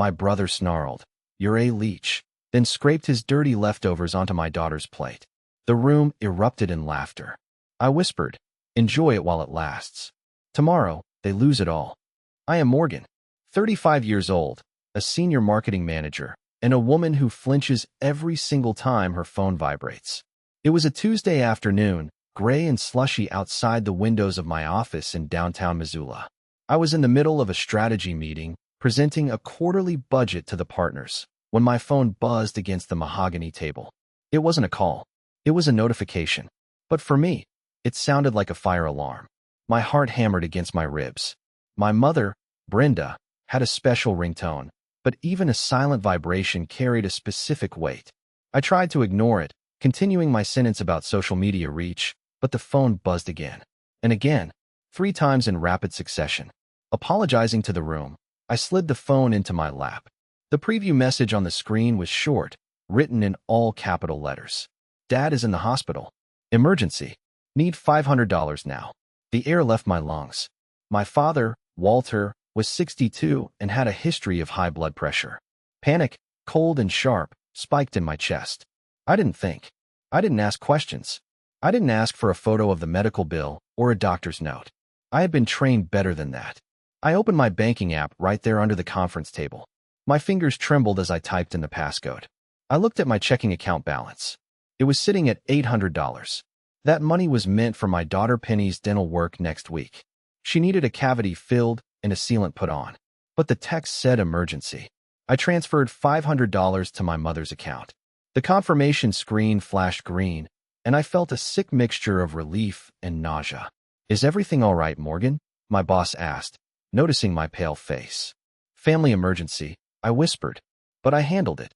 My brother snarled, "You're a leech," then scraped his dirty leftovers onto my daughter's plate. The room erupted in laughter. I whispered, "Enjoy it while it lasts. Tomorrow, they lose it all." I am Morgan, 35 years old, a senior marketing manager, and a woman who flinches every single time her phone vibrates. It was a Tuesday afternoon, gray and slushy outside the windows of my office in downtown Missoula. I was in the middle of a strategy meeting, presenting a quarterly budget to the partners, when my phone buzzed against the mahogany table. It wasn't a call. It was a notification. But for me, it sounded like a fire alarm. My heart hammered against my ribs. My mother, Brenda, had a special ringtone, but even a silent vibration carried a specific weight. I tried to ignore it, continuing my sentence about social media reach, but the phone buzzed again. And again, 3 times in rapid succession. Apologizing to the room, I slid the phone into my lap. The preview message on the screen was short, written in all capital letters. "Dad is in the hospital. Emergency. Need $500 now." The air left my lungs. My father, Walter, was 62 and had a history of high blood pressure. Panic, cold and sharp, spiked in my chest. I didn't think. I didn't ask questions. I didn't ask for a photo of the medical bill or a doctor's note. I had been trained better than that. I opened my banking app right there under the conference table. My fingers trembled as I typed in the passcode. I looked at my checking account balance. It was sitting at $800. That money was meant for my daughter Penny's dental work next week. She needed a cavity filled and a sealant put on. But the text said emergency. I transferred $500 to my mother's account. The confirmation screen flashed green, and I felt a sick mixture of relief and nausea. "Is everything all right, Morgan?" my boss asked, noticing my pale face. "Family emergency," I whispered, but I handled it.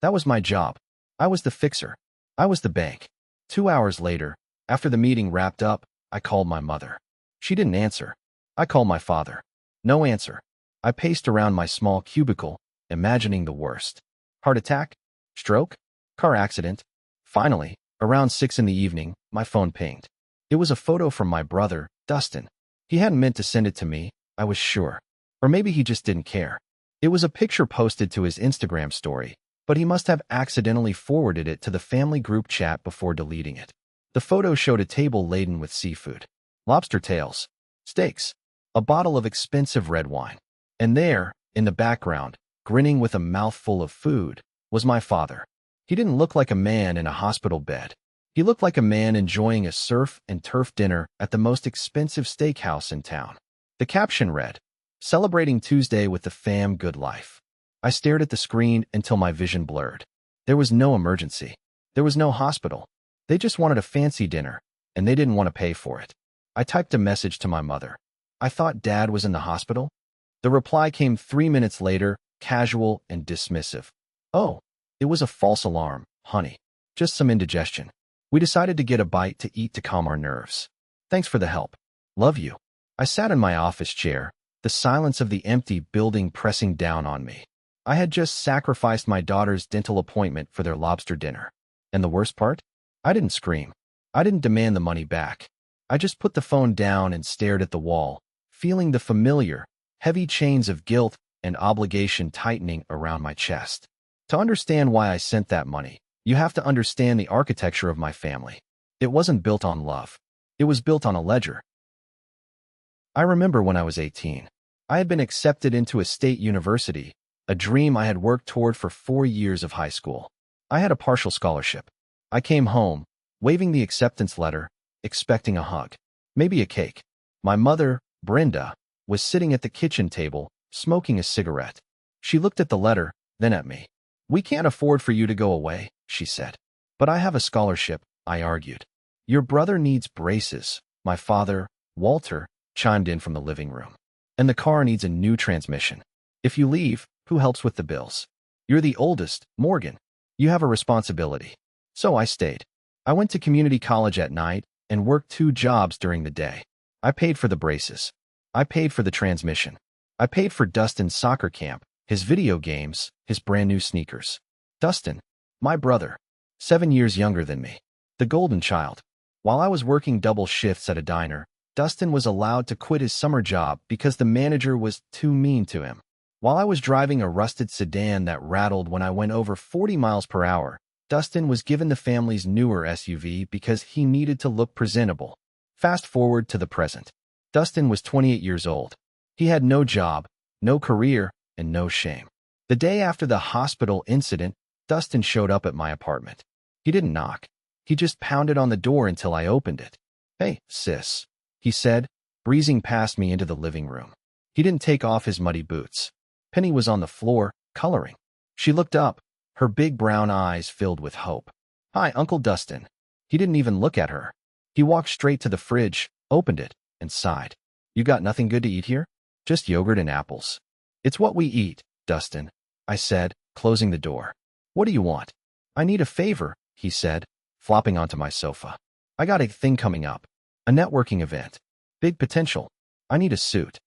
That was my job. I was the fixer. I was the bank. 2 hours later, after the meeting wrapped up, I called my mother. She didn't answer. I called my father. No answer. I paced around my small cubicle, imagining the worst. Heart attack? Stroke? Car accident? Finally, around 6 in the evening, my phone pinged. It was a photo from my brother, Dustin. He hadn't meant to send it to me, I was sure. Or maybe he just didn't care. It was a picture posted to his Instagram story, but he must have accidentally forwarded it to the family group chat before deleting it. The photo showed a table laden with seafood, lobster tails, steaks, a bottle of expensive red wine. And there, in the background, grinning with a mouthful of food, was my father. He didn't look like a man in a hospital bed. He looked like a man enjoying a surf and turf dinner at the most expensive steakhouse in town. The caption read, "Celebrating Tuesday with the fam, good life." I stared at the screen until my vision blurred. There was no emergency. There was no hospital. They just wanted a fancy dinner, and they didn't want to pay for it. I typed a message to my mother. "I thought Dad was in the hospital?" The reply came 3 minutes later, casual and dismissive. "Oh, it was a false alarm, honey. Just some indigestion. We decided to get a bite to eat to calm our nerves. Thanks for the help. Love you." I sat in my office chair, the silence of the empty building pressing down on me. I had just sacrificed my daughter's dental appointment for their lobster dinner. And the worst part? I didn't scream. I didn't demand the money back. I just put the phone down and stared at the wall, feeling the familiar, heavy chains of guilt and obligation tightening around my chest. To understand why I sent that money, you have to understand the architecture of my family. It wasn't built on love. It was built on a ledger. I remember when I was 18. I had been accepted into a state university, a dream I had worked toward for 4 years of high school. I had a partial scholarship. I came home, waving the acceptance letter, expecting a hug, maybe a cake. My mother, Brenda, was sitting at the kitchen table, smoking a cigarette. She looked at the letter, then at me. "We can't afford for you to go away," she said. "But I have a scholarship," I argued. "Your brother needs braces," my father, Walter, chimed in from the living room. "And the car needs a new transmission. If you leave, who helps with the bills? You're the oldest, Morgan. You have a responsibility." So I stayed. I went to community college at night and worked 2 jobs during the day. I paid for the braces. I paid for the transmission. I paid for Dustin's soccer camp, his video games, his brand new sneakers. Dustin, my brother, 7 years younger than me, the golden child. While I was working double shifts at a diner, Dustin was allowed to quit his summer job because the manager was too mean to him. While I was driving a rusted sedan that rattled when I went over 40 miles per hour, Dustin was given the family's newer SUV because he needed to look presentable. Fast forward to the present. Dustin was 28 years old. He had no job, no career, and no shame. The day after the hospital incident, Dustin showed up at my apartment. He didn't knock. He just pounded on the door until I opened it. "Hey, sis," he said, breezing past me into the living room. He didn't take off his muddy boots. Penny was on the floor, coloring. She looked up, her big brown eyes filled with hope. "Hi, Uncle Dustin." He didn't even look at her. He walked straight to the fridge, opened it, and sighed. "You got nothing good to eat here? Just yogurt and apples." "It's what we eat, Dustin," I said, closing the door. "What do you want?" "I need a favor," he said, flopping onto my sofa. "I got a thing coming up. A networking event. Big potential. I need a suit."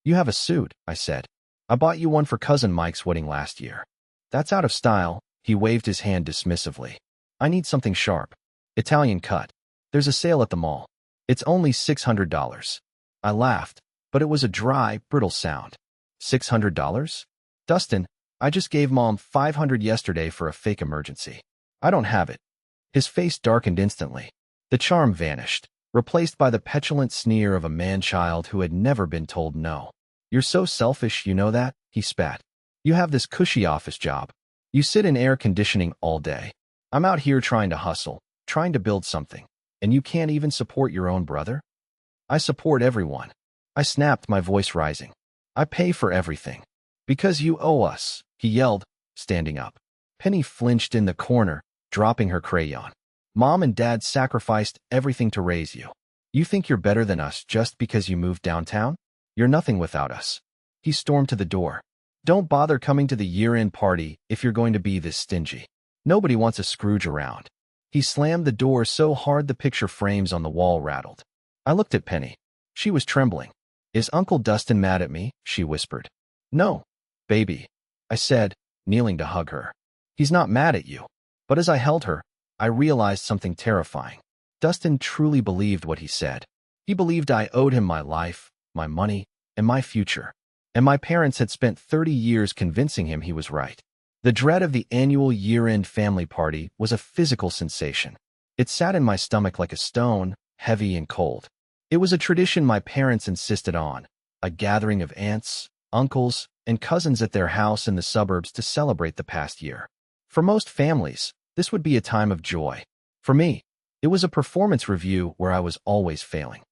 "You have a suit," I said. "I bought you one for Cousin Mike's wedding last year." "That's out of style," he waved his hand dismissively. "I need something sharp. Italian cut. There's a sale at the mall. It's only $600. I laughed, but it was a dry, brittle sound. $600? "Dustin, I just gave Mom $500 yesterday for a fake emergency. I don't have it." His face darkened instantly. The charm vanished, replaced by the petulant sneer of a man-child who had never been told no. "You're so selfish, you know that?" he spat. "You have this cushy office job. You sit in air conditioning all day. I'm out here trying to hustle, trying to build something, and you can't even support your own brother?" "I support everyone," I snapped, my voice rising. "I pay for everything." "Because you owe us," he yelled, standing up. Penny flinched in the corner, dropping her crayon. "Mom and Dad sacrificed everything to raise you. You think you're better than us just because you moved downtown? You're nothing without us." He stormed to the door. "Don't bother coming to the year-end party if you're going to be this stingy. Nobody wants a Scrooge around." He slammed the door so hard the picture frames on the wall rattled. I looked at Penny. She was trembling. "Is Uncle Dustin mad at me?" she whispered. "No, baby," I said, kneeling to hug her. "He's not mad at you." But as I held her, I realized something terrifying. Dustin truly believed what he said. He believed I owed him my life, my money, and my future. And my parents had spent 30 years convincing him he was right. The dread of the annual year-end family party was a physical sensation. It sat in my stomach like a stone, heavy and cold. It was a tradition my parents insisted on, a gathering of aunts, uncles, and cousins at their house in the suburbs to celebrate the past year. For most families, this would be a time of joy. For me, it was a performance review where I was always failing.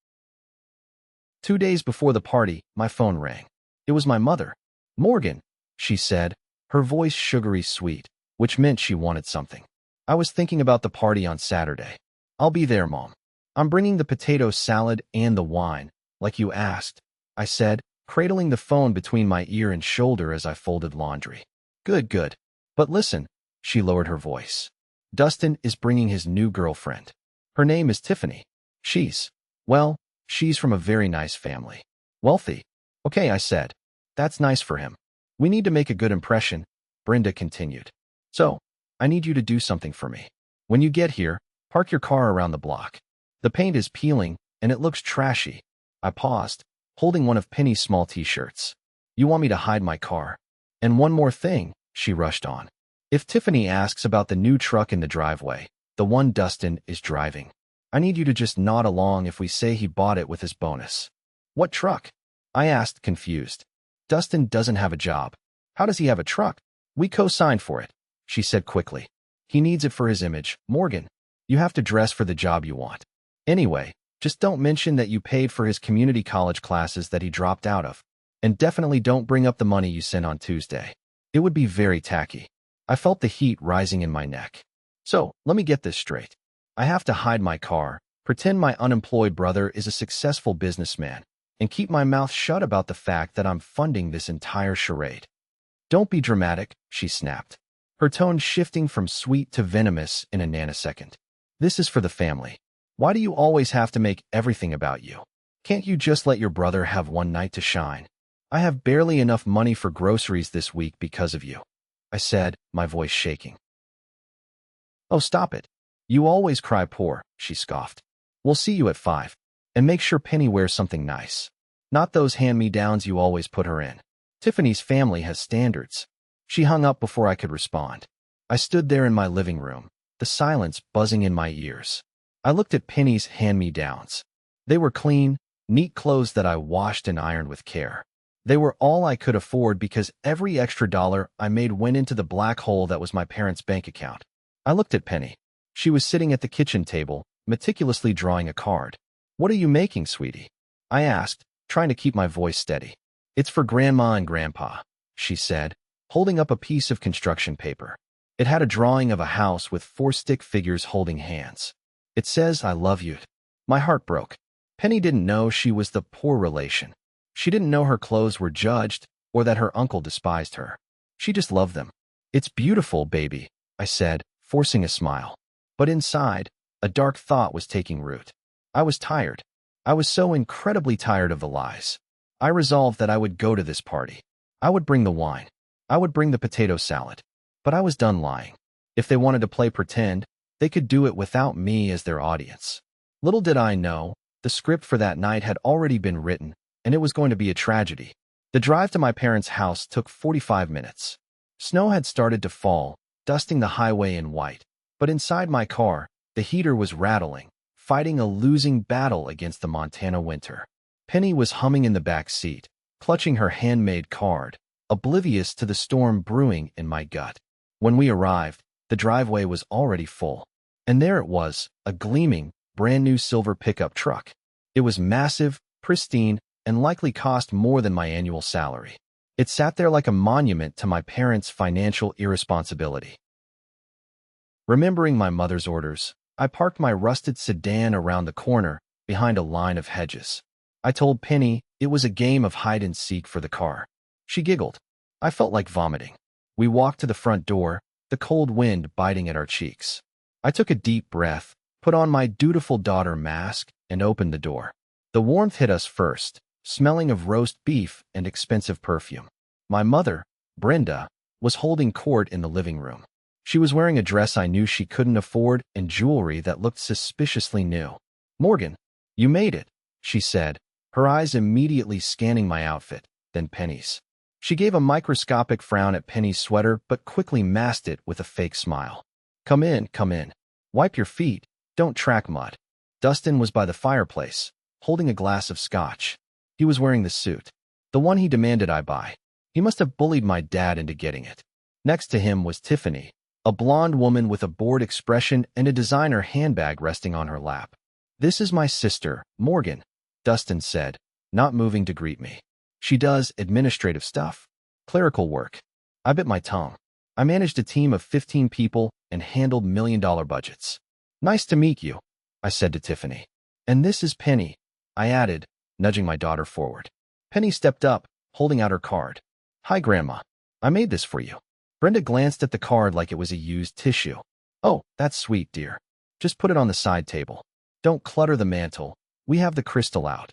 2 days before the party, my phone rang. It was my mother. "Morgan," she said, her voice sugary sweet, which meant she wanted something. "I was thinking about the party on Saturday." "I'll be there, Mom. I'm bringing the potato salad and the wine, like you asked," I said, cradling the phone between my ear and shoulder as I folded laundry. Good, good. But listen," she lowered her voice. "Dustin is bringing his new girlfriend. Her name is Tiffany. Well, she's from a very nice family. Wealthy." "Okay," I said. "That's nice for him. We need to make a good impression," Brenda continued. "So, I need you to do something for me. When you get here, park your car around the block. The paint is peeling, and it looks trashy." I paused, holding one of Penny's small t-shirts. "You want me to hide my car? And one more thing," she rushed on. "If Tiffany asks about the new truck in the driveway, the one Dustin is driving, I need you to just nod along if we say he bought it with his bonus." "What truck?" I asked, confused. "Dustin doesn't have a job. How does he have a truck?" "We co-signed for it," she said quickly. "He needs it for his image. Morgan, you have to dress for the job you want. Anyway, just don't mention that you paid for his community college classes that he dropped out of. And definitely don't bring up the money you sent on Tuesday. It would be very tacky." I felt the heat rising in my neck. "So, let me get this straight. I have to hide my car, pretend my unemployed brother is a successful businessman, and keep my mouth shut about the fact that I'm funding this entire charade." "Don't be dramatic," she snapped, her tone shifting from sweet to venomous in a nanosecond. "This is for the family. Why do you always have to make everything about you? Can't you just let your brother have one night to shine? I have barely enough money for groceries this week because of you," I said, my voice shaking. "Oh, stop it. You always cry poor," she scoffed. "We'll see you at 5. And make sure Penny wears something nice. Not those hand-me-downs you always put her in. Tiffany's family has standards. She hung up before I could respond. I stood there in my living room, the silence buzzing in my ears. I looked at Penny's hand-me-downs. They were clean, neat clothes that I washed and ironed with care. They were all I could afford because every extra dollar I made went into the black hole that was my parents' bank account. I looked at Penny. She was sitting at the kitchen table, meticulously drawing a card. "What are you making, sweetie?" I asked, trying to keep my voice steady. "It's for Grandma and Grandpa," she said, holding up a piece of construction paper. It had a drawing of a house with 4 stick figures holding hands. "It says, 'I love you.'" My heart broke. Penny didn't know she was the poor relation. She didn't know her clothes were judged or that her uncle despised her. She just loved them. "It's beautiful, baby," I said, forcing a smile. But inside, a dark thought was taking root. I was tired. I was so incredibly tired of the lies. I resolved that I would go to this party. I would bring the wine. I would bring the potato salad. But I was done lying. If they wanted to play pretend, they could do it without me as their audience. Little did I know, the script for that night had already been written, and it was going to be a tragedy. The drive to my parents' house took 45 minutes. Snow had started to fall, dusting the highway in white. But inside my car, the heater was rattling, fighting a losing battle against the Montana winter. Penny was humming in the back seat, clutching her handmade card, oblivious to the storm brewing in my gut. When we arrived, the driveway was already full. And there it was, a gleaming, brand-new silver pickup truck. It was massive, pristine, and likely cost more than my annual salary. It sat there like a monument to my parents' financial irresponsibility. Remembering my mother's orders, I parked my rusted sedan around the corner behind a line of hedges. I told Penny it was a game of hide-and-seek for the car. She giggled. I felt like vomiting. We walked to the front door, the cold wind biting at our cheeks. I took a deep breath, put on my dutiful daughter mask, and opened the door. The warmth hit us first, smelling of roast beef and expensive perfume. My mother, Brenda, was holding court in the living room. She was wearing a dress I knew she couldn't afford and jewelry that looked suspiciously new. "Morgan, you made it," she said, her eyes immediately scanning my outfit, then Penny's. She gave a microscopic frown at Penny's sweater but quickly masked it with a fake smile. Come in. Wipe your feet, don't track mud." Dustin was by the fireplace, holding a glass of scotch. He was wearing the suit, the one he demanded I buy. He must have bullied my dad into getting it. Next to him was Tiffany, a blonde woman with a bored expression and a designer handbag resting on her lap. "This is my sister, Morgan," Dustin said, not moving to greet me. "She does administrative stuff. Clerical work." I bit my tongue. I managed a team of 15 people and handled million-dollar budgets. "Nice to meet you," I said to Tiffany. "And this is Penny," I added, nudging my daughter forward. Penny stepped up, holding out her card. "Hi, Grandma. I made this for you." Brenda glanced at the card like it was a used tissue. "Oh, that's sweet, dear. Just put it on the side table. Don't clutter the mantle. We have the crystal out."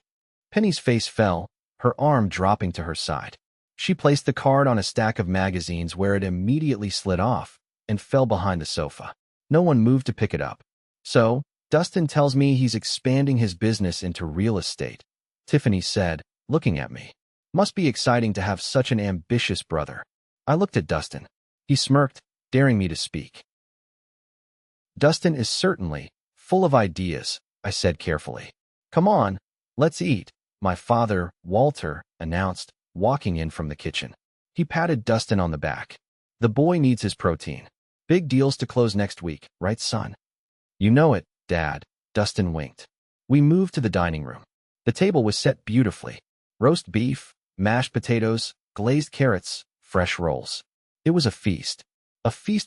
Penny's face fell, her arm dropping to her side. She placed the card on a stack of magazines where it immediately slid off and fell behind the sofa. No one moved to pick it up. "So, Dustin tells me he's expanding his business into real estate," Tiffany said, looking at me. "Must be exciting to have such an ambitious brother." I looked at Dustin. He smirked, daring me to speak. "Dustin is certainly full of ideas," I said carefully. "Come on, let's eat," my father, Walter, announced, walking in from the kitchen. He patted Dustin on the back. "The boy needs his protein. Big deals to close next week, right, son?" "You know it, Dad," Dustin winked. We moved to the dining room. The table was set beautifully. Roast beef, mashed potatoes, glazed carrots, fresh rolls. It was a feast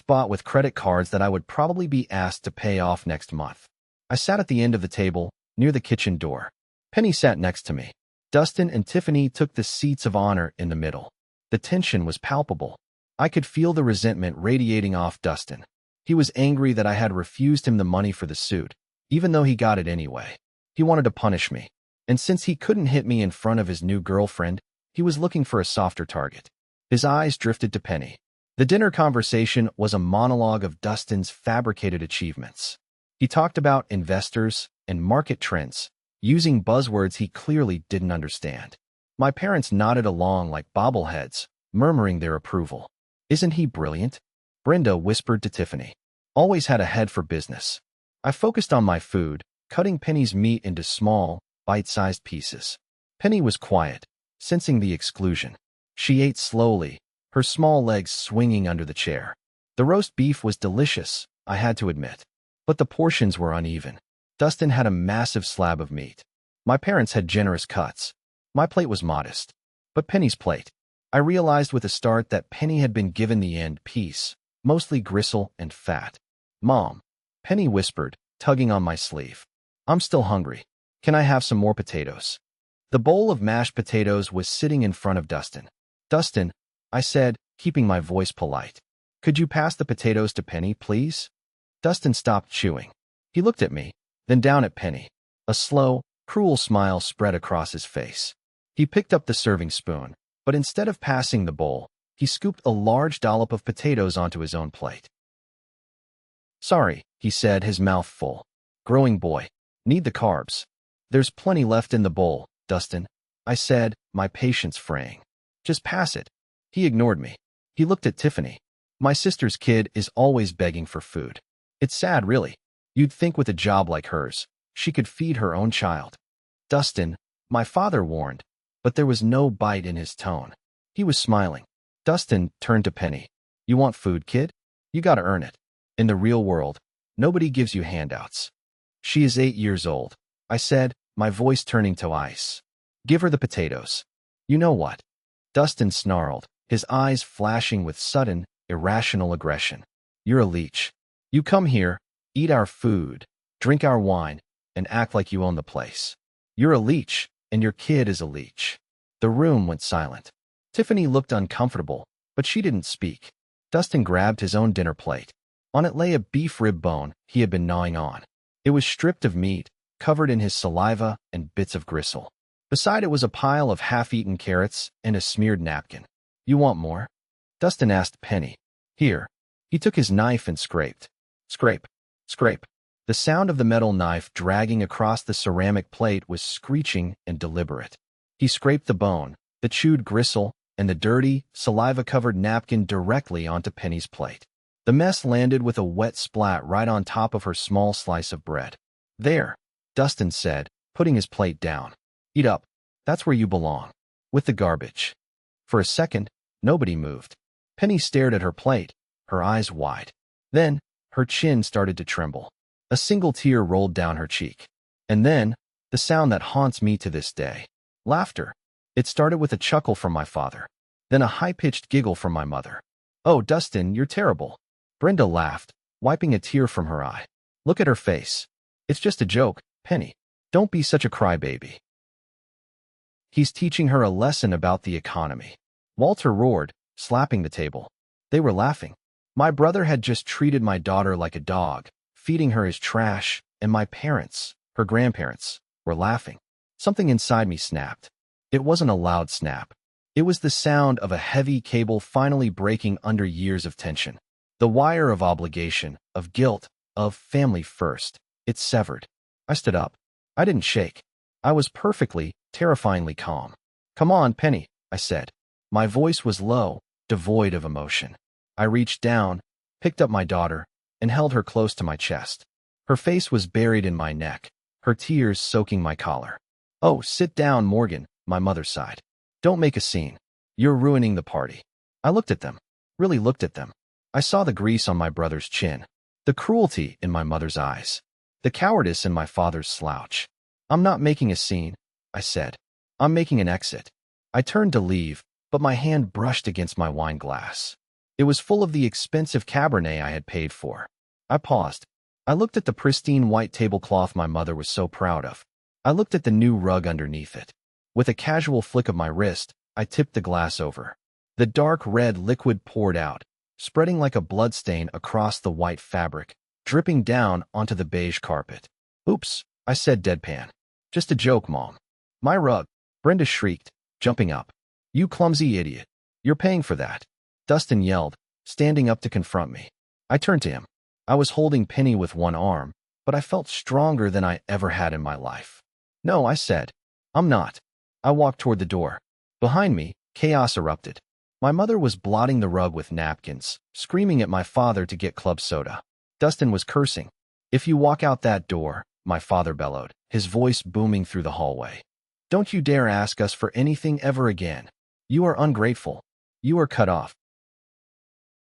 bought with credit cards that I would probably be asked to pay off next month. I sat at the end of the table, near the kitchen door. Penny sat next to me. Dustin and Tiffany took the seats of honor in the middle. The tension was palpable. I could feel the resentment radiating off Dustin. He was angry that I had refused him the money for the suit, even though he got it anyway. He wanted to punish me. And since he couldn't hit me in front of his new girlfriend, he was looking for a softer target. His eyes drifted to Penny. The dinner conversation was a monologue of Dustin's fabricated achievements. He talked about investors and market trends, using buzzwords he clearly didn't understand. My parents nodded along like bobbleheads, murmuring their approval. Isn't he brilliant? Brenda whispered to Tiffany. Always had a head for business. I focused on my food, cutting Penny's meat into small, bite-sized pieces. Penny was quiet, sensing the exclusion. She ate slowly, her small legs swinging under the chair. The roast beef was delicious, I had to admit. But the portions were uneven. Dustin had a massive slab of meat. My parents had generous cuts. My plate was modest. But Penny's plate. I realized with a start that Penny had been given the end piece, mostly gristle and fat. Mom, Penny whispered, tugging on my sleeve. I'm still hungry. Can I have some more potatoes? The bowl of mashed potatoes was sitting in front of Dustin. Dustin, I said, keeping my voice polite. Could you pass the potatoes to Penny, please? Dustin stopped chewing. He looked at me, then down at Penny. A slow, cruel smile spread across his face. He picked up the serving spoon, but instead of passing the bowl, he scooped a large dollop of potatoes onto his own plate. Sorry, he said, his mouth full. Growing boy. Need the carbs. There's plenty left in the bowl, Dustin, I said, my patience fraying. Just pass it. He ignored me. He looked at Tiffany. My sister's kid is always begging for food. It's sad, really. You'd think with a job like hers, she could feed her own child. Dustin, my father warned, but there was no bite in his tone. He was smiling. Dustin turned to Penny. You want food, kid? You gotta earn it. In the real world, nobody gives you handouts. She is 8 years old, I said, my voice turning to ice. Give her the potatoes. You know what? Dustin snarled, his eyes flashing with sudden, irrational aggression. You're a leech. You come here, eat our food, drink our wine, and act like you own the place. You're a leech, and your kid is a leech. The room went silent. Tiffany looked uncomfortable, but she didn't speak. Dustin grabbed his own dinner plate. On it lay a beef rib bone he had been gnawing on. It was stripped of meat, covered in his saliva and bits of gristle. Beside it was a pile of half-eaten carrots and a smeared napkin. You want more? Dustin asked Penny. Here. He took his knife and scraped. Scrape. Scrape. The sound of the metal knife dragging across the ceramic plate was screeching and deliberate. He scraped the bone, the chewed gristle, and the dirty, saliva-covered napkin directly onto Penny's plate. The mess landed with a wet splat right on top of her small slice of bread. There, Dustin said, putting his plate down. Eat up. That's where you belong. With the garbage. For a second, nobody moved. Penny stared at her plate, her eyes wide. Then, her chin started to tremble. A single tear rolled down her cheek. And then, the sound that haunts me to this day. Laughter. It started with a chuckle from my father. Then a high-pitched giggle from my mother. Oh, Dustin, you're terrible. Brenda laughed, wiping a tear from her eye. Look at her face. It's just a joke, Penny. Don't be such a crybaby. He's teaching her a lesson about the economy. Walter roared, slapping the table. They were laughing. My brother had just treated my daughter like a dog, feeding her his trash, and my parents, her grandparents, were laughing. Something inside me snapped. It wasn't a loud snap. It was the sound of a heavy cable finally breaking under years of tension. The wire of obligation, of guilt, of family first. It severed. I stood up. I didn't shake. I was perfectly, terrifyingly calm. Come on, Penny, I said. My voice was low, devoid of emotion. I reached down, picked up my daughter, and held her close to my chest. Her face was buried in my neck, her tears soaking my collar. Oh, sit down, Morgan, my mother sighed. Don't make a scene. You're ruining the party. I looked at them, really looked at them. I saw the grease on my brother's chin, the cruelty in my mother's eyes, the cowardice in my father's slouch. I'm not making a scene, I said. I'm making an exit. I turned to leave, but my hand brushed against my wine glass. It was full of the expensive Cabernet I had paid for. I paused. I looked at the pristine white tablecloth my mother was so proud of. I looked at the new rug underneath it. With a casual flick of my wrist, I tipped the glass over. The dark red liquid poured out, spreading like a bloodstain across the white fabric, dripping down onto the beige carpet. Oops, I said deadpan. Just a joke, Mom. My rug, Brenda shrieked, jumping up. You clumsy idiot. You're paying for that. Dustin yelled, standing up to confront me. I turned to him. I was holding Penny with one arm, but I felt stronger than I ever had in my life. No, I said. I'm not. I walked toward the door. Behind me, chaos erupted. My mother was blotting the rug with napkins, screaming at my father to get club soda. Dustin was cursing. If you walk out that door, my father bellowed, his voice booming through the hallway. Don't you dare ask us for anything ever again. You are ungrateful. You are cut off.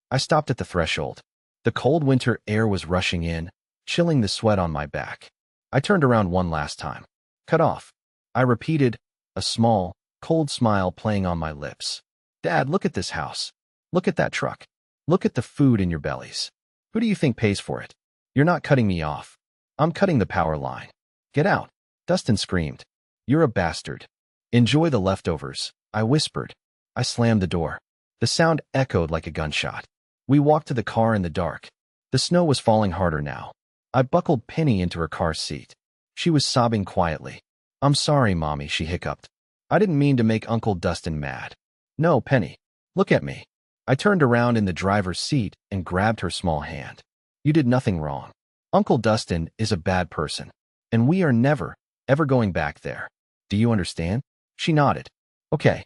I stopped at the threshold. The cold winter air was rushing in, chilling the sweat on my back. I turned around one last time. Cut off. I repeated, a small, cold smile playing on my lips. Dad, look at this house. Look at that truck. Look at the food in your bellies. Who do you think pays for it? You're not cutting me off. I'm cutting the power line. Get out. Dustin screamed. You're a bastard. Enjoy the leftovers, I whispered. I slammed the door. The sound echoed like a gunshot. We walked to the car in the dark. The snow was falling harder now. I buckled Penny into her car seat. She was sobbing quietly. I'm sorry, Mommy, she hiccuped. I didn't mean to make Uncle Dustin mad. No, Penny. Look at me. I turned around in the driver's seat and grabbed her small hand. You did nothing wrong. Uncle Dustin is a bad person, and we are never, ever going back there. Do you understand? She nodded. Okay.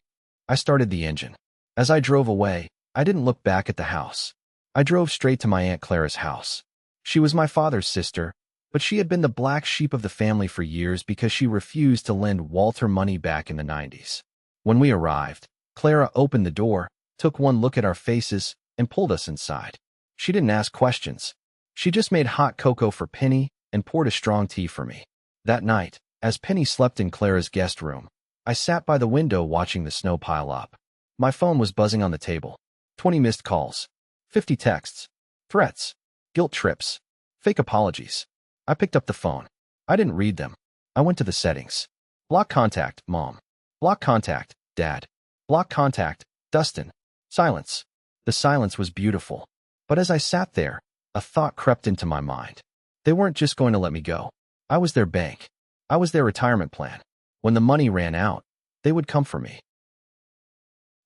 I started the engine. As I drove away, I didn't look back at the house. I drove straight to my Aunt Clara's house. She was my father's sister, but she had been the black sheep of the family for years because she refused to lend Walter money back in the 90s. When we arrived, Clara opened the door, took one look at our faces, and pulled us inside. She didn't ask questions. She just made hot cocoa for Penny and poured a strong tea for me. That night, as Penny slept in Clara's guest room, I sat by the window watching the snow pile up. My phone was buzzing on the table. 20 missed calls, 50 texts, threats, guilt trips, fake apologies. I picked up the phone. I didn't read them. I went to the settings. Block contact, Mom. Block contact, Dad. Block contact, Dustin. Silence. The silence was beautiful. But as I sat there, a thought crept into my mind. They weren't just going to let me go. I was their bank. I was their retirement plan. When the money ran out, they would come for me.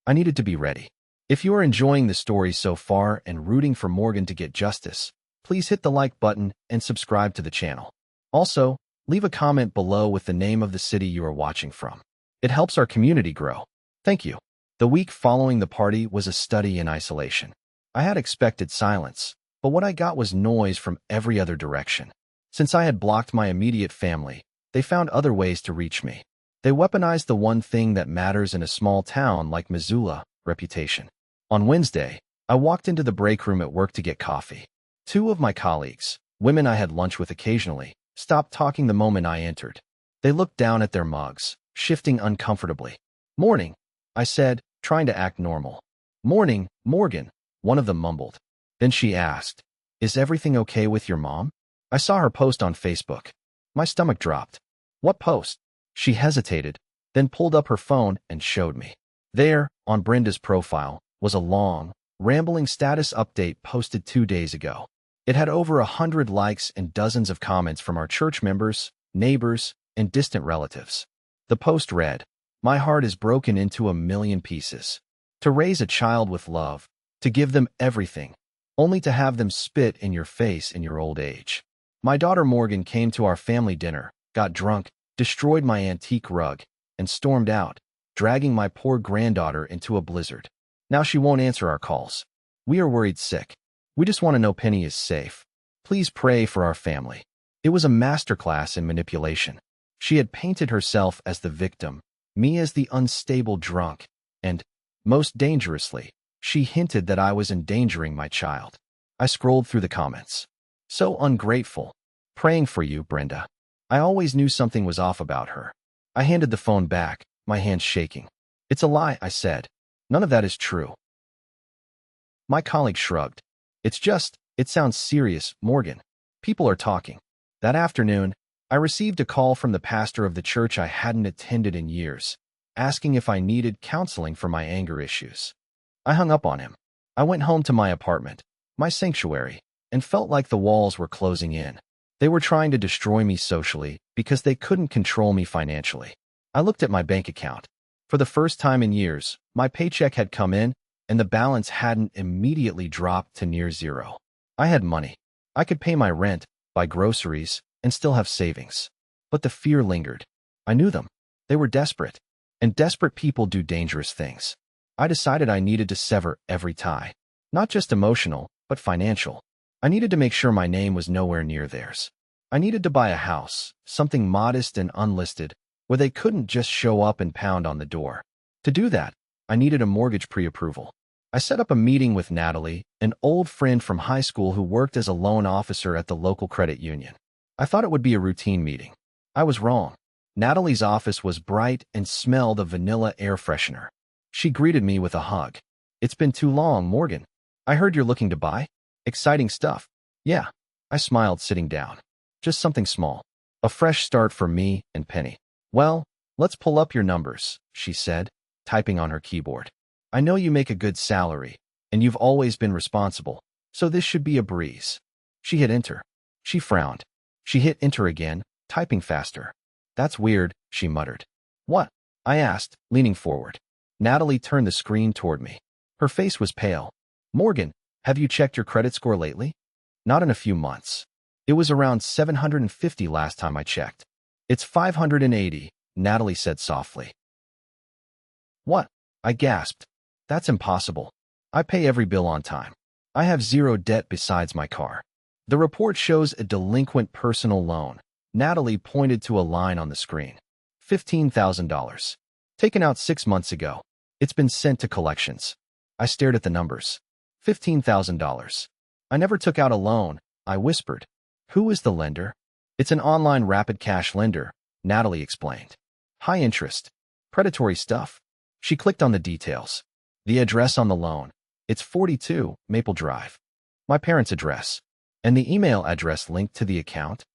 I needed to be ready. If you are enjoying the story so far and rooting for Morgan to get justice, please hit the like button and subscribe to the channel. Also, leave a comment below with the name of the city you are watching from. It helps our community grow. Thank you. The week following the party was a study in isolation. I had expected silence, but what I got was noise from every other direction. Since I had blocked my immediate family, they found other ways to reach me. They weaponized the one thing that matters in a small town like Missoula, reputation. On Wednesday, I walked into the break room at work to get coffee. Two of my colleagues, women I had lunch with occasionally, stopped talking the moment I entered. They looked down at their mugs, shifting uncomfortably. Morning, I said, trying to act normal. Morning, Morgan, one of them mumbled. Then she asked, is everything okay with your mom? I saw her post on Facebook. My stomach dropped. What post? She hesitated, then pulled up her phone and showed me. There, on Brenda's profile, was a long, rambling status update posted 2 days ago. It had over 100 likes and dozens of comments from our church members, neighbors, and distant relatives. The post read, my heart is broken into a million pieces. To raise a child with love, to give them everything, only to have them spit in your face in your old age. My daughter Morgan came to our family dinner, got drunk, destroyed my antique rug, and stormed out, dragging my poor granddaughter into a blizzard. Now she won't answer our calls. We are worried sick. We just want to know Penny is safe. Please pray for our family. It was a masterclass in manipulation. She had painted herself as the victim, me as the unstable drunk, and, most dangerously, she hinted that I was endangering my child. I scrolled through the comments. So ungrateful. Praying for you, Brenda. I always knew something was off about her. I handed the phone back, my hands shaking. It's a lie, I said. None of that is true. My colleague shrugged. It sounds serious, Morgan. People are talking. That afternoon, I received a call from the pastor of the church I hadn't attended in years, asking if I needed counseling for my anger issues. I hung up on him. I went home to my apartment, my sanctuary, and felt like the walls were closing in. They were trying to destroy me socially because they couldn't control me financially. I looked at my bank account. For the first time in years, my paycheck had come in, and the balance hadn't immediately dropped to near zero. I had money. I could pay my rent, buy groceries, and still have savings. But the fear lingered. I knew them. They were desperate. And desperate people do dangerous things. I decided I needed to sever every tie. Not just emotional, but financial. I needed to make sure my name was nowhere near theirs. I needed to buy a house, something modest and unlisted, where they couldn't just show up and pound on the door. To do that, I needed a mortgage pre-approval. I set up a meeting with Natalie, an old friend from high school who worked as a loan officer at the local credit union. I thought it would be a routine meeting. I was wrong. Natalie's office was bright and smelled of vanilla air freshener. She greeted me with a hug. "It's been too long, Morgan. I heard you're looking to buy? Exciting stuff." "Yeah." I smiled, sitting down. "Just something small. A fresh start for me and Penny." "Well, let's pull up your numbers," she said, typing on her keyboard. "I know you make a good salary, and you've always been responsible, so this should be a breeze." She hit enter. She frowned. She hit enter again, typing faster. "That's weird," she muttered. "What?" I asked, leaning forward. Natalie turned the screen toward me. Her face was pale. "Morgan, have you checked your credit score lately?" "Not in a few months. It was around 750 last time I checked." "It's 580, Natalie said softly. "What?" I gasped. "That's impossible. I pay every bill on time. I have zero debt besides my car." "The report shows a delinquent personal loan." Natalie pointed to a line on the screen. $15,000. Taken out 6 months ago. It's been sent to collections. I stared at the numbers. $15,000. "I never took out a loan," I whispered. "Who is the lender?" "It's an online rapid cash lender," Natalie explained. "High interest. Predatory stuff." She clicked on the details. The address on the loan. It's 42 Maple Drive. My parents' address. And the email address linked to the account?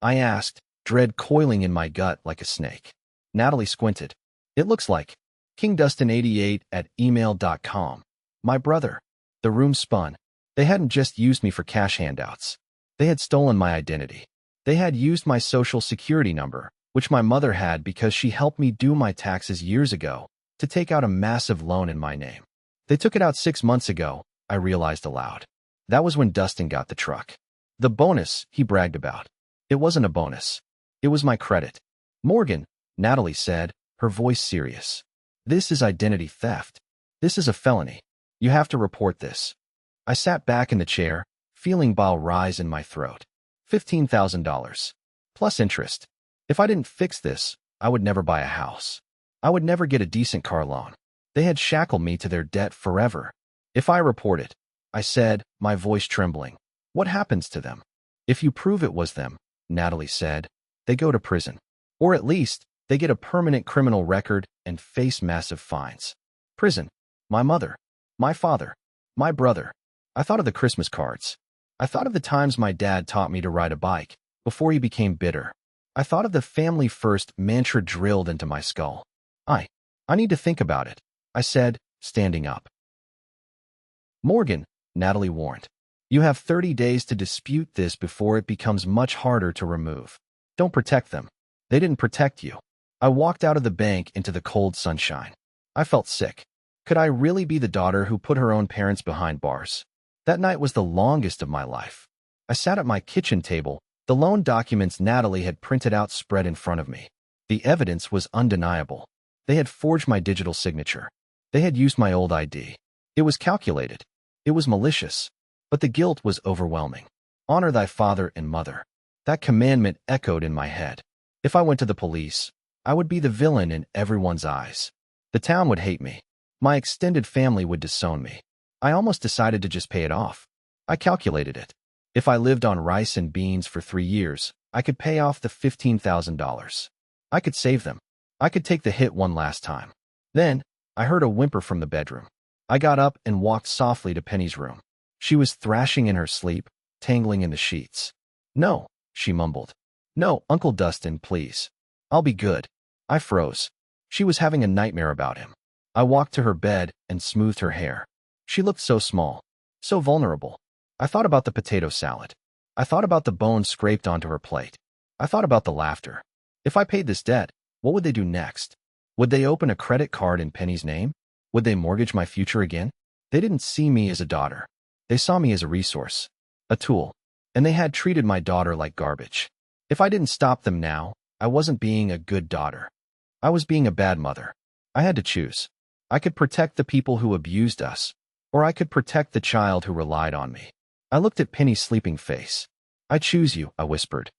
I asked, dread coiling in my gut like a snake. Natalie squinted. "It looks like kingdustin88@email.com. My brother." The room spun. They hadn't just used me for cash handouts. They had stolen my identity. They had used my social security number, which my mother had because she helped me do my taxes years ago, to take out a massive loan in my name. They took it out 6 months ago, I realized aloud. That was when Dustin got the truck. The bonus he bragged about. It wasn't a bonus. It was my credit. "Morgan," Natalie said, her voice serious. "This is identity theft. This is a felony. You have to report this." I sat back in the chair, feeling bile rise in my throat. $15,000. Plus interest. If I didn't fix this, I would never buy a house. I would never get a decent car loan. They had shackled me to their debt forever. "If I report it," I said, my voice trembling, "what happens to them?" "If you prove it was them," Natalie said, "they go to prison. Or at least, they get a permanent criminal record and face massive fines." Prison. My mother. My father. My brother. I thought of the Christmas cards. I thought of the times my dad taught me to ride a bike, before he became bitter. I thought of the family first mantra drilled into my skull. I need to think about it," I said, standing up. "Morgan," Natalie warned. "You have 30 days to dispute this before it becomes much harder to remove. Don't protect them. They didn't protect you." I walked out of the bank into the cold sunshine. I felt sick. Could I really be the daughter who put her own parents behind bars? That night was the longest of my life. I sat at my kitchen table, the loan documents Natalie had printed out spread in front of me. The evidence was undeniable. They had forged my digital signature. They had used my old ID. It was calculated. It was malicious. But the guilt was overwhelming. Honor thy father and mother. That commandment echoed in my head. If I went to the police, I would be the villain in everyone's eyes. The town would hate me. My extended family would disown me. I almost decided to just pay it off. I calculated it. If I lived on rice and beans for 3 years, I could pay off the $15,000. I could save them. I could take the hit one last time. Then, I heard a whimper from the bedroom. I got up and walked softly to Penny's room. She was thrashing in her sleep, tangling in the sheets. "No," she mumbled. "No, Uncle Dustin, please. I'll be good." I froze. She was having a nightmare about him. I walked to her bed and smoothed her hair. She looked so small, so vulnerable. I thought about the potato salad. I thought about the bones scraped onto her plate. I thought about the laughter. If I paid this debt, what would they do next? Would they open a credit card in Penny's name? Would they mortgage my future again? They didn't see me as a daughter. They saw me as a resource, a tool, and they had treated my daughter like garbage. If I didn't stop them now, I wasn't being a good daughter. I was being a bad mother. I had to choose. I could protect the people who abused us, or I could protect the child who relied on me. I looked at Penny's sleeping face. I choose you, I whispered.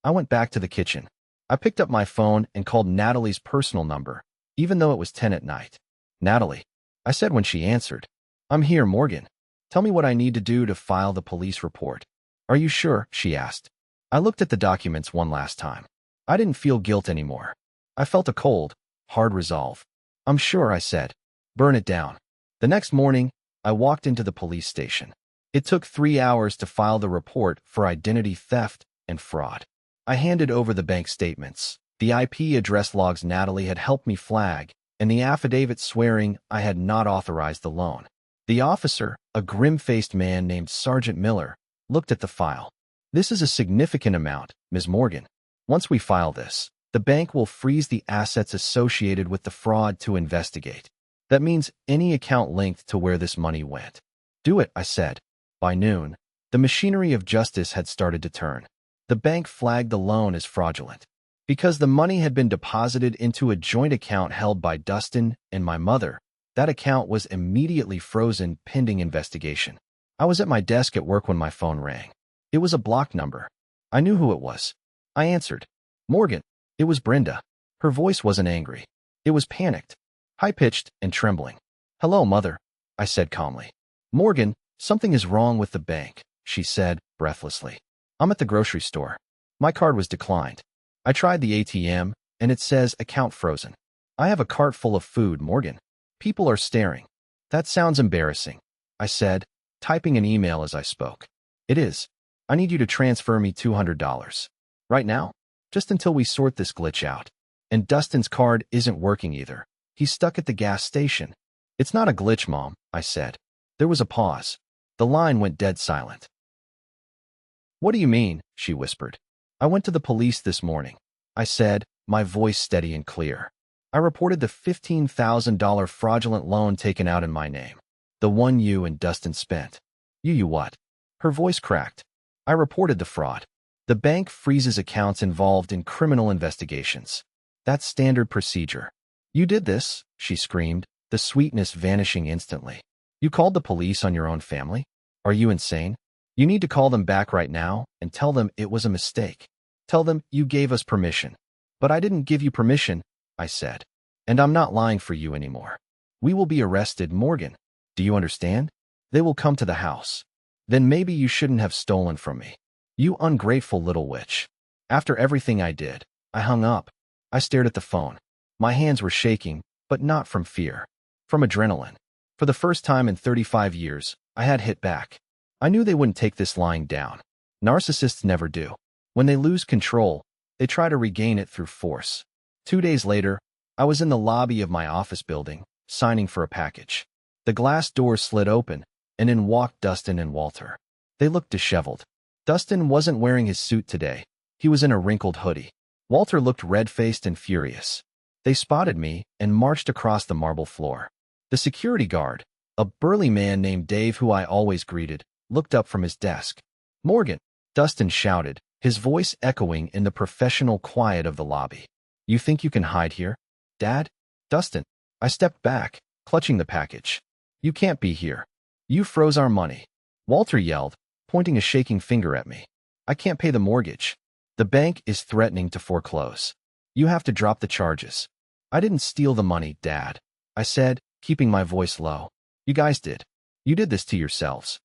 I went back to the kitchen. I picked up my phone and called Natalie's personal number, even though it was 10 at night. Natalie, I said when she answered. I'm here, Morgan. Tell me what I need to do to file the police report. Are you sure? She asked. I looked at the documents one last time. I didn't feel guilt anymore. I felt a cold, hard resolve. I'm sure, I said. Burn it down. The next morning, I walked into the police station. It took 3 hours to file the report for identity theft and fraud. I handed over the bank statements, the IP address logs Natalie had helped me flag, and the affidavit swearing I had not authorized the loan. The officer, a grim-faced man named Sergeant Miller, looked at the file. This is a significant amount, Ms. Morgan. Once we file this, the bank will freeze the assets associated with the fraud to investigate. That means any account linked to where this money went. Do it, I said. By noon, the machinery of justice had started to turn. The bank flagged the loan as fraudulent. Because the money had been deposited into a joint account held by Dustin and my mother, that account was immediately frozen pending investigation. I was at my desk at work when my phone rang. It was a blocked number. I knew who it was. I answered. Morgan. It was Brenda. Her voice wasn't angry. It was panicked, high-pitched, and trembling. Hello, Mother, I said calmly. Morgan, something is wrong with the bank, she said breathlessly. I'm at the grocery store. My card was declined. I tried the ATM, and it says account frozen. I have a cart full of food, Morgan. People are staring. That sounds embarrassing, I said, typing an email as I spoke. It is. I need you to transfer me $200. Right now? Just until we sort this glitch out. And Dustin's card isn't working either. He's stuck at the gas station. It's not a glitch, Mom, I said. There was a pause. The line went dead silent. What do you mean? She whispered. I went to the police this morning, I said, my voice steady and clear. I reported the $15,000 fraudulent loan taken out in my name. The one you and Dustin spent. You what? Her voice cracked. I reported the fraud. The bank freezes accounts involved in criminal investigations. That's standard procedure. You did this, she screamed, the sweetness vanishing instantly. You called the police on your own family? Are you insane? You need to call them back right now and tell them it was a mistake. Tell them you gave us permission. But I didn't give you permission, I said. And I'm not lying for you anymore. We will be arrested, Morgan. Do you understand? They will come to the house. Then maybe you shouldn't have stolen from me. You ungrateful little witch. After everything I did, I hung up. I stared at the phone. My hands were shaking, but not from fear. From adrenaline. For the first time in 35 years, I had hit back. I knew they wouldn't take this lying down. Narcissists never do. When they lose control, they try to regain it through force. 2 days later, I was in the lobby of my office building, signing for a package. The glass door slid open, and in walked Dustin and Walter. They looked disheveled. Dustin wasn't wearing his suit today. He was in a wrinkled hoodie. Walter looked red-faced and furious. They spotted me and marched across the marble floor. The security guard, a burly man named Dave who I always greeted, looked up from his desk. Morgan, Dustin shouted, his voice echoing in the professional quiet of the lobby. You think you can hide here? Dad? Dustin. I stepped back, clutching the package. You can't be here. You froze our money. Walter yelled, pointing a shaking finger at me. I can't pay the mortgage. The bank is threatening to foreclose. You have to drop the charges. I didn't steal the money, Dad, I said, keeping my voice low. You guys did. You did this to yourselves.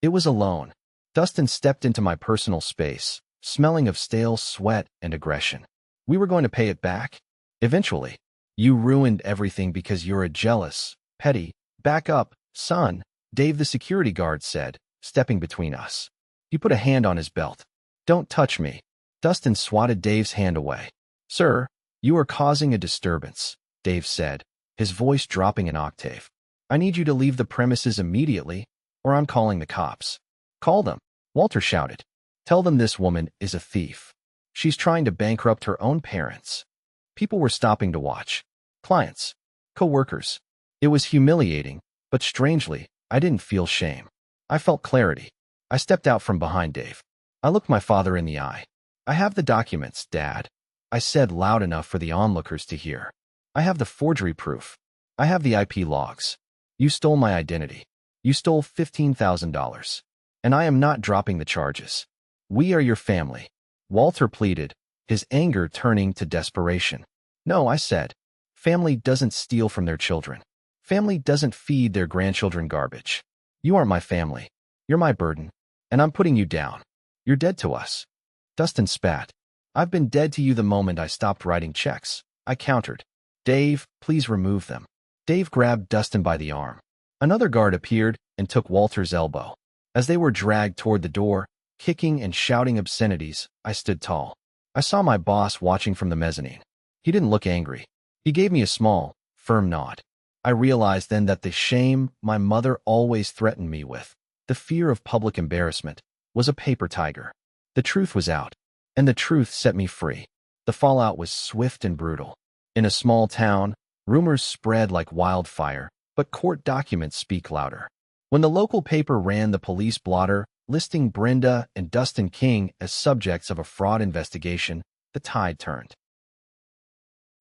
It was a loan. Dustin stepped into my personal space, smelling of stale sweat and aggression. We were going to pay it back. Eventually. You ruined everything because you're a jealous, petty. Back up, son, Dave the security guard said, stepping between us. He put a hand on his belt. Don't touch me. Dustin swatted Dave's hand away. Sir, you are causing a disturbance, Dave said, his voice dropping an octave. I need you to leave the premises immediately, or I'm calling the cops. Call them, Walter shouted. Tell them this woman is a thief. She's trying to bankrupt her own parents. People were stopping to watch. Clients. Co-workers. It was humiliating, but strangely, I didn't feel shame. I felt clarity. I stepped out from behind Dave. I looked my father in the eye. I have the documents, Dad. I said loud enough for the onlookers to hear. I have the forgery proof. I have the IP logs. You stole my identity. You stole $15,000. And I am not dropping the charges. We are your family. Walter pleaded, his anger turning to desperation. No, I said. Family doesn't steal from their children. Family doesn't feed their grandchildren garbage. You aren't my family. You're my burden. And I'm putting you down. You're dead to us. Dustin spat. I've been dead to you the moment I stopped writing checks. I countered. Dave, please remove them. Dave grabbed Dustin by the arm. Another guard appeared and took Walter's elbow. As they were dragged toward the door, kicking and shouting obscenities, I stood tall. I saw my boss watching from the mezzanine. He didn't look angry. He gave me a small, firm nod. I realized then that the shame my mother always threatened me with, the fear of public embarrassment, was a paper tiger. The truth was out, and the truth set me free. The fallout was swift and brutal. In a small town, rumors spread like wildfire, but court documents speak louder. When the local paper ran the police blotter, listing Brenda and Dustin King as subjects of a fraud investigation, the tide turned.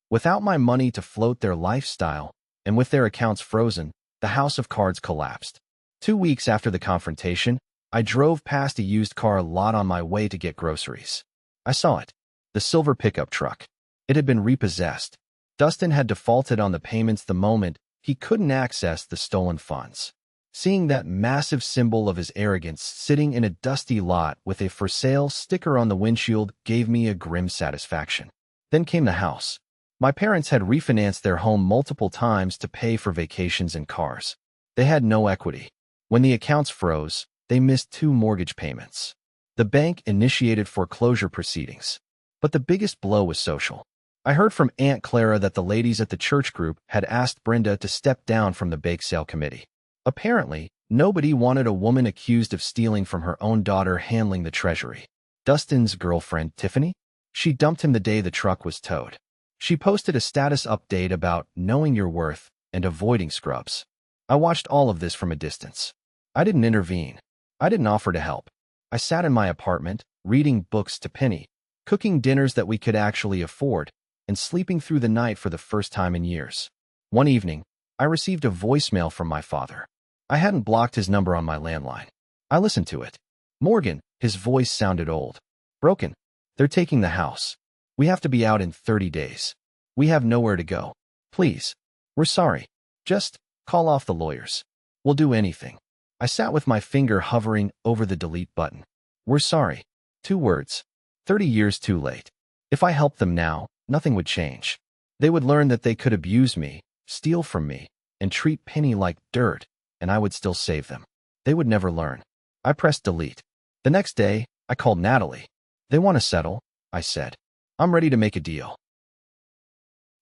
Without my money to float their lifestyle, and with their accounts frozen, the house of cards collapsed. 2 weeks after the confrontation, I drove past a used car lot on my way to get groceries. I saw it. The silver pickup truck. It had been repossessed. Dustin had defaulted on the payments the moment he couldn't access the stolen funds. Seeing that massive symbol of his arrogance sitting in a dusty lot with a for sale sticker on the windshield gave me a grim satisfaction. Then came the house. My parents had refinanced their home multiple times to pay for vacations and cars. They had no equity. When the accounts froze, they missed 2 mortgage payments. The bank initiated foreclosure proceedings. But the biggest blow was social. I heard from Aunt Clara that the ladies at the church group had asked Brenda to step down from the bake sale committee. Apparently, nobody wanted a woman accused of stealing from her own daughter handling the treasury. Dustin's girlfriend, Tiffany? She dumped him the day the truck was towed. She posted a status update about knowing your worth and avoiding scrubs. I watched all of this from a distance. I didn't intervene. I didn't offer to help. I sat in my apartment, reading books to Penny, cooking dinners that we could actually afford, and sleeping through the night for the first time in years. One evening, I received a voicemail from my father. I hadn't blocked his number on my landline. I listened to it. Morgan, his voice sounded old. Broken. They're taking the house. We have to be out in 30 days. We have nowhere to go. Please. We're sorry. Just call off the lawyers. We'll do anything. I sat with my finger hovering over the delete button. We're sorry. 2 words. 30 years too late. If I helped them now, nothing would change. They would learn that they could abuse me, steal from me, and treat Penny like dirt, and I would still save them. They would never learn. I pressed delete. The next day, I called Natalie. They want to settle, I said. I'm ready to make a deal.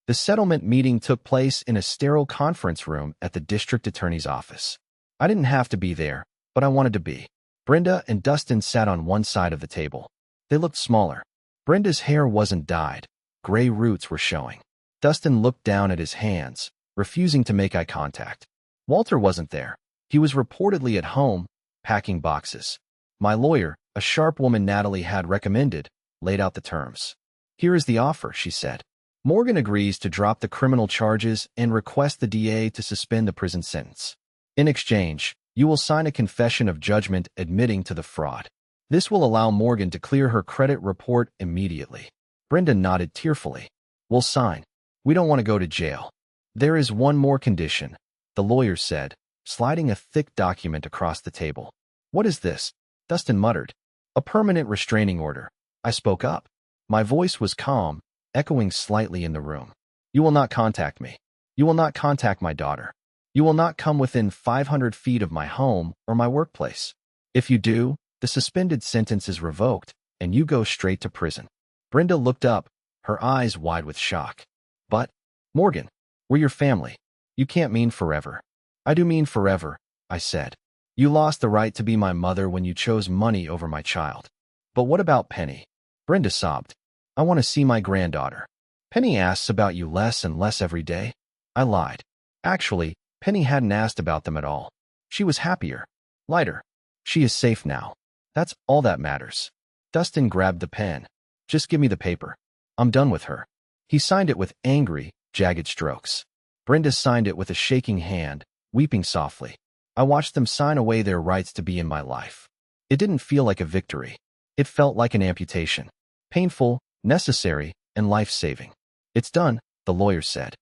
The settlement meeting took place in a sterile conference room at the district attorney's office. I didn't have to be there, but I wanted to be. Brenda and Dustin sat on one side of the table. They looked smaller. Brenda's hair wasn't dyed. Gray roots were showing. Dustin looked down at his hands, refusing to make eye contact. Walter wasn't there. He was reportedly at home, packing boxes. My lawyer, a sharp woman Natalie had recommended, laid out the terms. Here is the offer, she said. Morgan agrees to drop the criminal charges and request the DA to suspend the prison sentence. In exchange, you will sign a confession of judgment admitting to the fraud. This will allow Morgan to clear her credit report immediately. Brenda nodded tearfully. We'll sign. We don't want to go to jail. There is one more condition, the lawyer said, sliding a thick document across the table. What is this? Dustin muttered. A permanent restraining order. I spoke up. My voice was calm, echoing slightly in the room. You will not contact me. You will not contact my daughter. You will not come within 500 feet of my home or my workplace. If you do, the suspended sentence is revoked, and you go straight to prison. Brenda looked up, her eyes wide with shock. But, Morgan, we're your family. You can't mean forever. I do mean forever, I said. You lost the right to be my mother when you chose money over my child. But what about Penny? Brenda sobbed. I want to see my granddaughter. Penny asks about you less and less every day. I lied. Actually, Penny hadn't asked about them at all. She was happier, lighter. She is safe now. That's all that matters. Dustin grabbed the pen. Just give me the paper. I'm done with her. He signed it with angry, jagged strokes. Brenda signed it with a shaking hand, weeping softly. I watched them sign away their rights to be in my life. It didn't feel like a victory. It felt like an amputation. Painful, necessary, and life-saving. It's done, the lawyer said.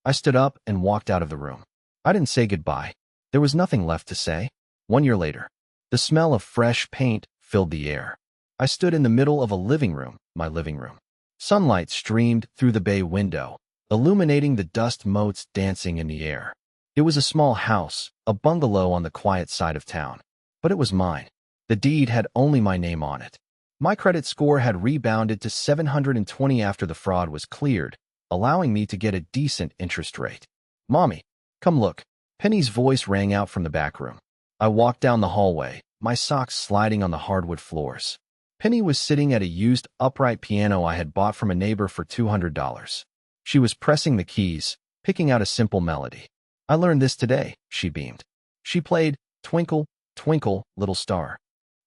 I stood up and walked out of the room. I didn't say goodbye. There was nothing left to say. 1 year later, the smell of fresh paint filled the air. I stood in the middle of a living room, my living room. Sunlight streamed through the bay window, illuminating the dust motes dancing in the air. It was a small house, a bungalow on the quiet side of town. But it was mine. The deed had only my name on it. My credit score had rebounded to 720 after the fraud was cleared, allowing me to get a decent interest rate. Mommy, come look. Penny's voice rang out from the back room. I walked down the hallway, my socks sliding on the hardwood floors. Penny was sitting at a used upright piano I had bought from a neighbor for $200. She was pressing the keys, picking out a simple melody. I learned this today, she beamed. She played Twinkle, Twinkle, Little Star.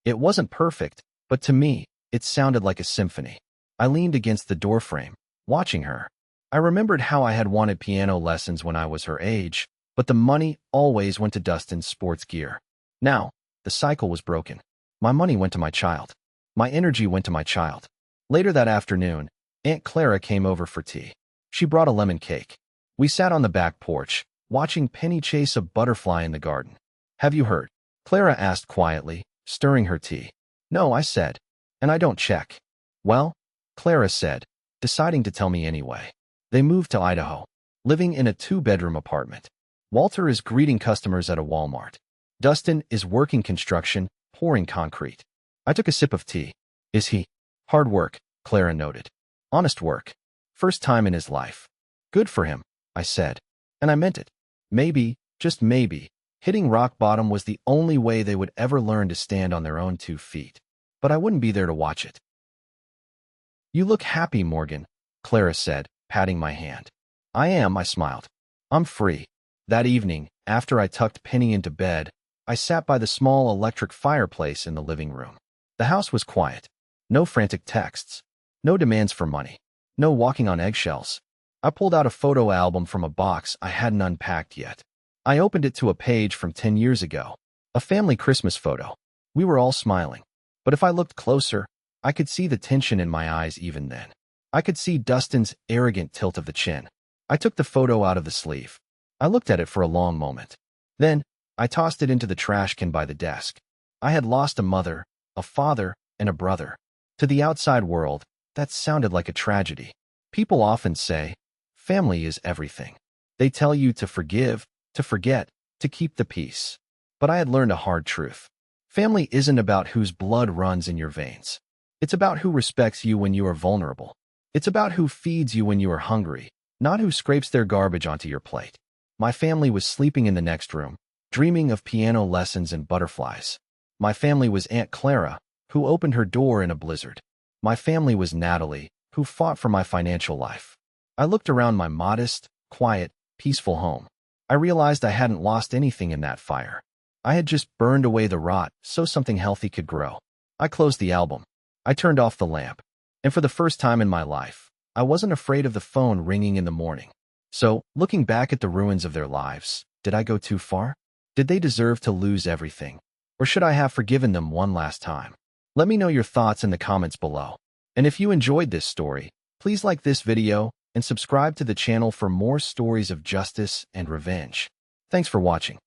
It wasn't perfect, but to me, it sounded like a symphony. I leaned against the doorframe, watching her. I remembered how I had wanted piano lessons when I was her age, but the money always went to Dustin's sports gear. Now, the cycle was broken. My money went to my child. My energy went to my child. Later that afternoon, Aunt Clara came over for tea. She brought a lemon cake. We sat on the back porch, watching Penny chase a butterfly in the garden. Have you heard? Clara asked quietly, stirring her tea. No, I said. And I don't check. Well, Clara said, deciding to tell me anyway. They moved to Idaho, living in a 2-bedroom apartment. Walter is greeting customers at a Walmart. Dustin is working construction, pouring concrete. I took a sip of tea. Is he? Hard work, Clara noted. Honest work. First time in his life. Good for him, I said. And I meant it. Maybe, just maybe, hitting rock bottom was the only way they would ever learn to stand on their own 2 feet. But I wouldn't be there to watch it. You look happy, Morgan, Clara said, patting my hand. I am, I smiled. I'm free. That evening, after I tucked Penny into bed, I sat by the small electric fireplace in the living room. The house was quiet. No frantic texts. No demands for money. No walking on eggshells. I pulled out a photo album from a box I hadn't unpacked yet. I opened it to a page from 10 years ago. A family Christmas photo. We were all smiling. But if I looked closer, I could see the tension in my eyes even then. I could see Dustin's arrogant tilt of the chin. I took the photo out of the sleeve. I looked at it for a long moment. Then, I tossed it into the trash can by the desk. I had lost a mother, a father, and a brother. To the outside world, that sounded like a tragedy. People often say, family is everything. They tell you to forgive, to forget, to keep the peace. But I had learned a hard truth. Family isn't about whose blood runs in your veins. It's about who respects you when you are vulnerable. It's about who feeds you when you are hungry, not who scrapes their garbage onto your plate. My family was sleeping in the next room, dreaming of piano lessons and butterflies. My family was Aunt Clara, who opened her door in a blizzard. My family was Natalie, who fought for my financial life. I looked around my modest, quiet, peaceful home. I realized I hadn't lost anything in that fire. I had just burned away the rot so something healthy could grow. I closed the album. I turned off the lamp. And for the first time in my life, I wasn't afraid of the phone ringing in the morning. So, looking back at the ruins of their lives, did I go too far? Did they deserve to lose everything? Or should I have forgiven them one last time? Let me know your thoughts in the comments below. And if you enjoyed this story, please like this video and subscribe to the channel for more stories of justice and revenge. Thanks for watching.